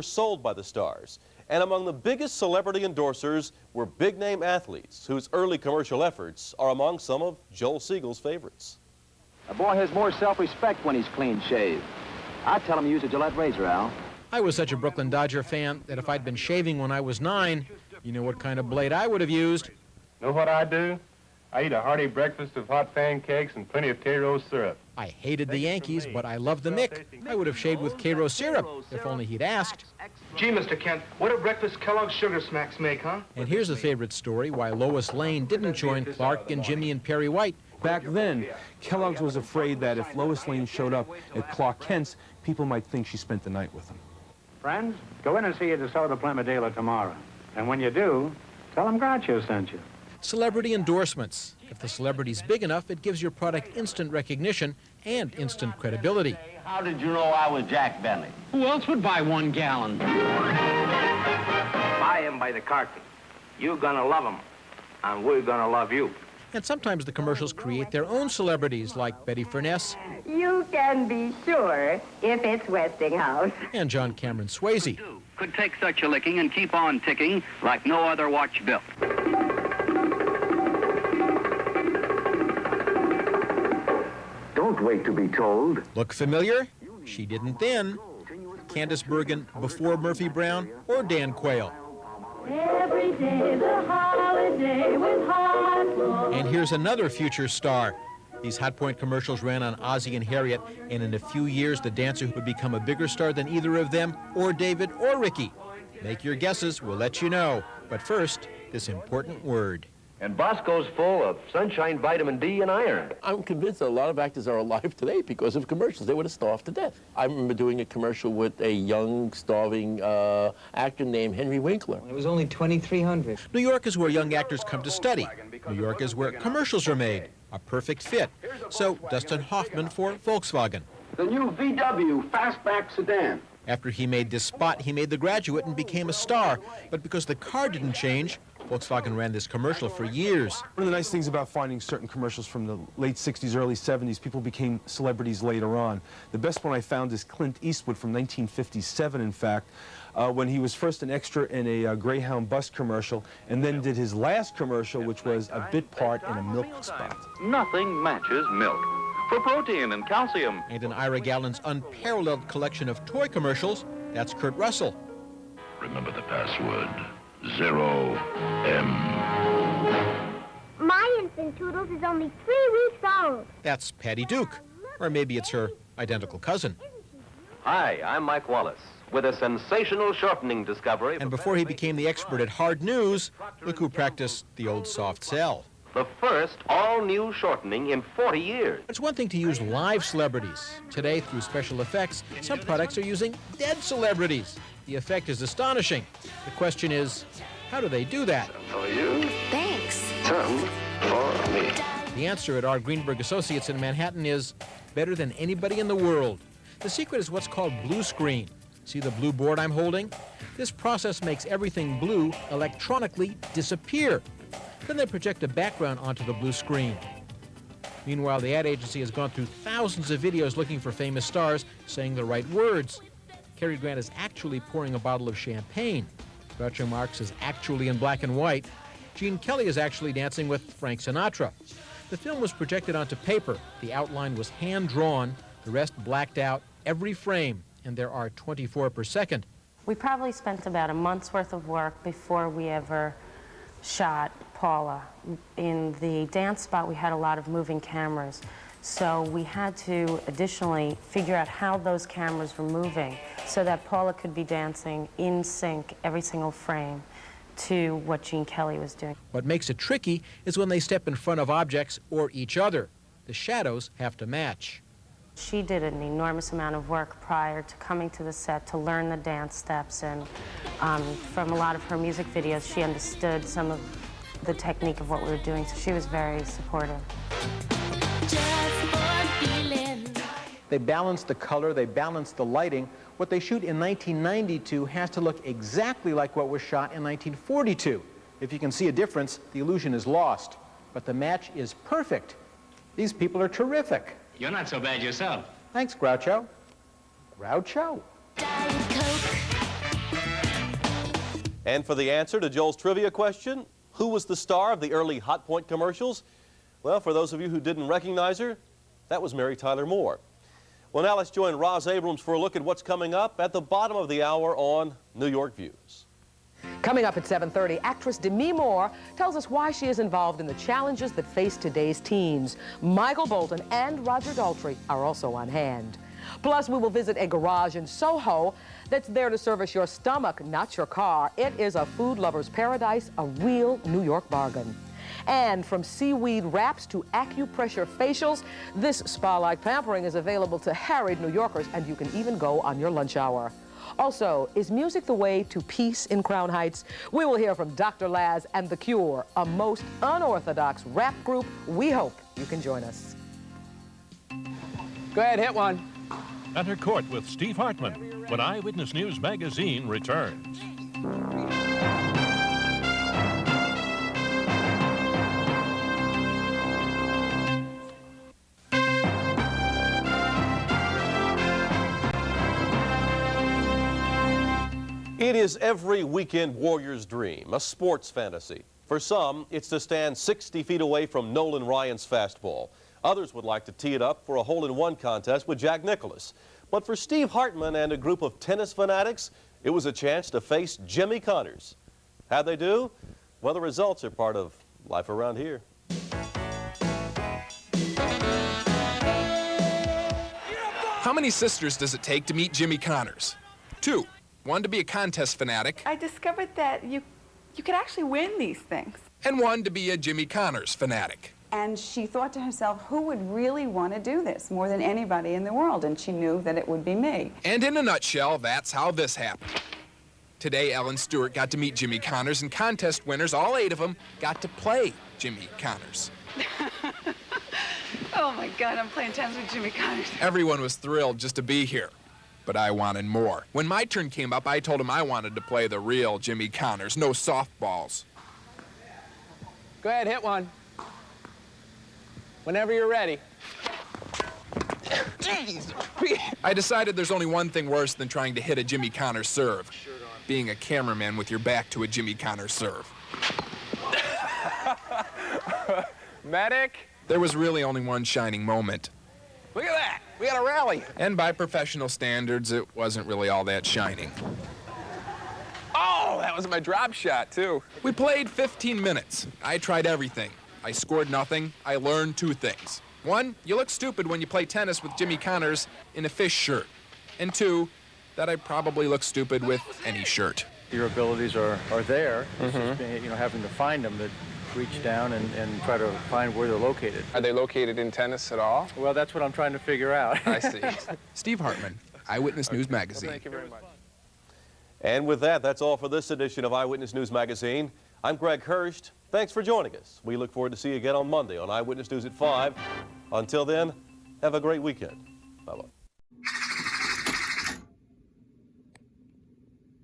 sold by the stars. And among the biggest celebrity endorsers were big-name athletes whose early commercial efforts are among some of Joel Siegel's favorites. A boy has more self-respect when he's clean-shaved. I'd tell him to use a Gillette razor, Al. I was such a Brooklyn Dodger fan that if I'd been shaving when I was 9, you know what kind of blade I would have used. Know what I do? I eat a hearty breakfast of hot pancakes and plenty of KHOU syrup. I hated the Yankees, but I loved the Mick. I would have shaved with KHOU syrup if only he'd asked. Gee, Mr. Kent, what a breakfast Kellogg's Sugar Smacks make, huh? And here's a favorite story why Lois Lane didn't join Clark and Jimmy and Perry White. Back then, Kellogg's was afraid that if Lois Lane showed up at Clark Kent's, people might think she spent the night with him. Friends, go in and see a DeSoto Plumadela tomorrow. And when you do, tell them Groucho sent you. Celebrity endorsements. If the celebrity's big enough, it gives your product instant recognition and instant credibility. How did you know I was Jack Bentley? Who else would buy 1 gallon? Buy him by the carton. You're gonna love him, and we're gonna love you. And sometimes the commercials create their own celebrities, like Betty Furness. You can be sure if it's Westinghouse. And John Cameron Swayze. Could take such a licking and keep on ticking like no other watch built. Don't wait to be told. Look familiar? She didn't then. Candice Bergen before Murphy Brown or Dan Quayle. Every day's a holiday with Hotpoint. And here's another future star. These Hotpoint commercials ran on Ozzie and Harriet, and in a few years, the dancer would become a bigger star than either of them, or David, or Ricky. Make your guesses, we'll let you know. But first, this important word. And Bosco's full of sunshine, vitamin D, and iron. I'm convinced that a lot of actors are alive today because of commercials. They would have starved to death. I remember doing a commercial with a young, starving actor named Henry Winkler. It was only 2,300. New York is where young actors come to study. New York is where commercials are made. A perfect fit. So Dustin Hoffman for Volkswagen. The new VW fastback sedan. After he made this spot, he made The Graduate and became a star. But because the car didn't change, Volkswagen ran this commercial for years. One of the nice things about finding certain commercials from the late 60s, early 70s, people became celebrities later on. The best one I found is Clint Eastwood from 1957, in fact, when he was first an extra in a Greyhound bus commercial and then did his last commercial, which was a bit part in a milk spot. Nothing matches milk for protein and calcium. And in Ira Gallen's unparalleled collection of toy commercials, that's Kurt Russell. Remember the password, 0M. My infant Toodles is only 3 weeks old. That's Patty Duke. Or maybe it's her identical cousin. Hi, I'm Mike Wallace with a sensational shortening discovery. And before he became the expert at hard news, look who practiced the old soft sell. The first all-new shortening in 40 years. It's one thing to use live celebrities. Today, through special effects, some products are using dead celebrities. The effect is astonishing. The question is, how do they do that? For you. Thanks. Some for me. The answer at our Greenberg Associates in Manhattan is better than anybody in the world. The secret is what's called blue screen. See the blue board I'm holding? This process makes everything blue electronically disappear. Then they project a background onto the blue screen. Meanwhile, the ad agency has gone through thousands of videos looking for famous stars saying the right words. Cary Grant is actually pouring a bottle of champagne. Groucho Marx is actually in black and white. Gene Kelly is actually dancing with Frank Sinatra. The film was projected onto paper. The outline was hand-drawn, the rest blacked out, every frame, and there are 24 per second. We probably spent about a month's worth of work before we ever shot Paula. In the dance spot, we had a lot of moving cameras, so we had to additionally figure out how those cameras were moving so that Paula could be dancing in sync every single frame to what Gene Kelly was doing. What makes it tricky is when they step in front of objects or each other. The shadows have to match. She did an enormous amount of work prior to coming to the set to learn the dance steps, and from a lot of her music videos, she understood some of the technique of what we were doing, so she was very supportive. They balance the color, they balance the lighting. What they shoot in 1992 has to look exactly like what was shot in 1942. If you can see a difference, the illusion is lost. But the match is perfect. These people are terrific. You're not so bad yourself. Thanks, Groucho. Groucho. Diet Coke. And for the answer to Joel's trivia question, who was the star of the early Hotpoint commercials? Well, for those of you who didn't recognize her, that was Mary Tyler Moore. Well, now let's join Roz Abrams for a look at what's coming up at the bottom of the hour on New York Views. Coming up at 7:30, actress Demi Moore tells us why she is involved in the challenges that face today's teens. Michael Bolton and Roger Daltrey are also on hand. Plus, we will visit a garage in Soho that's there to service your stomach, not your car. It is a food lover's paradise, a real New York bargain. And from seaweed wraps to acupressure facials, this spa-like pampering is available to harried New Yorkers, and you can even go on your lunch hour. Also, is music the way to peace in Crown Heights? We will hear from Dr. Laz and The Cure, a most unorthodox rap group. We hope you can join us. Go ahead, hit one. Enter Court with Steve Hartman when Eyewitness News Magazine returns. It is every weekend warrior's dream, a sports fantasy. For some, it's to stand 60 feet away from Nolan Ryan's fastball. Others would like to tee it up for a hole-in-one contest with Jack Nicklaus. But for Steve Hartman and a group of tennis fanatics, it was a chance to face Jimmy Connors. How'd they do? Well, the results are part of life around here. How many sisters does it take to meet Jimmy Connors? 2. One to be a contest fanatic. I discovered that you could actually win these things. And one to be a Jimmy Connors fanatic. And she thought to herself, who would really want to do this more than anybody in the world? And she knew that it would be me. And in a nutshell, that's how this happened. Today, Ellen Stewart got to meet Jimmy Connors, and contest winners, all 8 of them, got to play Jimmy Connors. Oh my God, I'm playing tennis with Jimmy Connors. Everyone was thrilled just to be here. But I wanted more. When my turn came up, I told him I wanted to play the real Jimmy Connors, no softballs. Go ahead, hit one. Whenever you're ready. Jeez. I decided there's only one thing worse than trying to hit a Jimmy Connors serve. Being a cameraman with your back to a Jimmy Connors serve. Medic. There was really only one shining moment. Look at that. We got a rally. And by professional standards, it wasn't really all that shining. Oh, that was my drop shot, too. We played 15 minutes. I tried everything. I scored nothing. I learned 2 things. 1, you look stupid when you play tennis with Jimmy Connors in a fish shirt. And 2, that I probably look stupid with any shirt. Your abilities are there. It's just being, having to find them, that reach down and try to find where they're located. Are they located in tennis at all? Well, that's what I'm trying to figure out. I see. Steve Hartman, Eyewitness News Magazine. Well, thank you very much. And with that, that's all for this edition of Eyewitness News Magazine. I'm Greg Hurst. Thanks for joining us. We look forward to see you again on Monday on Eyewitness News at 5. Until then, have a great weekend. Bye-bye.